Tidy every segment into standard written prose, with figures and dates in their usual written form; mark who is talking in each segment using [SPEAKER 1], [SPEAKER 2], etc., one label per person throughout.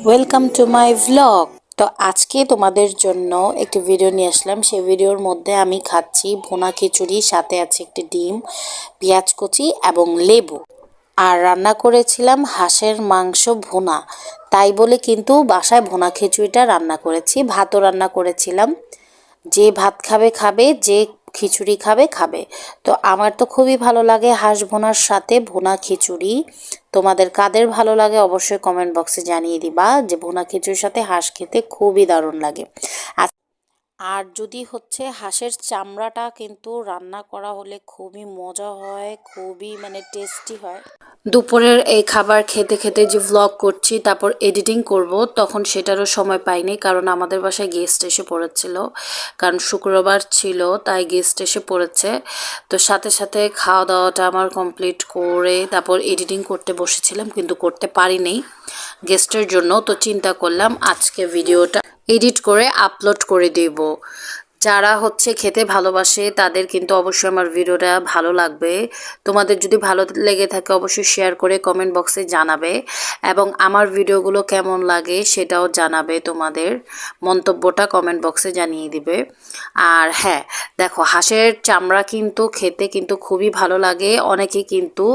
[SPEAKER 1] Welcome to my vlog. তো আজকে তোমাদের জন্য একটি ভিডিও নিয়ে আসলাম। সেই ভিডিওর মধ্যে আমি খাচ্ছি ভুনা খিচুড়ি, সাথে আছে একটি ডিম, পেঁয়াজ কুচি এবং লেবু। আর রান্না করেছিলাম হাঁসের মাংস ভুনা। তাই বলে কিন্তু বাসায় ভুনা খিচুড়িটা রান্না করেছি, ভাতও রান্না করেছিলাম। যে ভাত খাবে খাবে, যে খিচুড়ি খাবে খাবে। তো আমার তো খুবই ভালো লাগে হাঁস ভুনার সাথে ভুনা খিচুড়ি। তোমাদের কাদের ভালো লাগে অবশ্যই কমেন্ট বক্সে জানিয়ে দিবা, যে ভুনা খিচুড়ির সাথে হাঁস খেতে খুবই দারুণ লাগে। আর আর যদি হচ্ছে হাঁসের চামড়াটা কিন্তু রান্না করা হলে খুবই মজা হয়, খুবই মানে টেস্টি হয়। দুপুরের এই খাবার খেতে খেতে যে ভ্লগ করছি, তারপর এডিটিং করব, তখন সেটারও সময় পাইনি, কারণ আমাদের বাসায় গেস্ট এসে পড়েছিল। কারণ শুক্রবার ছিল, তাই গেস্ট এসে পড়েছে। তো সাথে সাথে খাওয়া দাওয়াটা আমার কমপ্লিট করে তারপর এডিটিং করতে বসেছিলাম, কিন্তু করতে পারিনি গেস্টের জন্য। তো চিন্তা করলাম আজকে ভিডিওটা এডিট করে আপলোড করে দেব। যারা হচ্ছে খেতে ভালোবাসে তাদের কিন্তু অবশ্যই আমার ভিডিওটা ভালো লাগবে। তোমাদের যদি ভালো লেগে থাকে অবশ্যই শেয়ার করে কমেন্ট বক্সে জানাবে, এবং আমার ভিডিওগুলো কেমন লাগে সেটাও জানাবে, তোমাদের মন্তব্যটা কমেন্ট বক্সে জানিয়ে দিবে। আর হ্যাঁ, দেখো হাঁসের চামড়া কিন্তু খেতে কিন্তু খুবই ভালো লাগে। অনেকে কিন্তু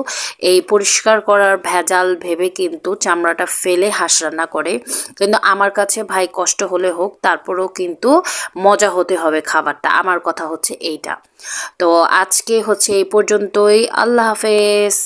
[SPEAKER 1] এই পরিষ্কার করার ভেজাল ভেবে কিন্তু চামড়াটা ফেলে হাঁস রান্না করে, কিন্তু আমার কাছে ভাই কষ্ট হলে হোক, তারপরেও কিন্তু মজা হতে হবে খাবারটা। আমার কথা হচ্ছে এইটা। তো আজকে হচ্ছে এই পর্যন্তই। আল্লাহ হাফেজ।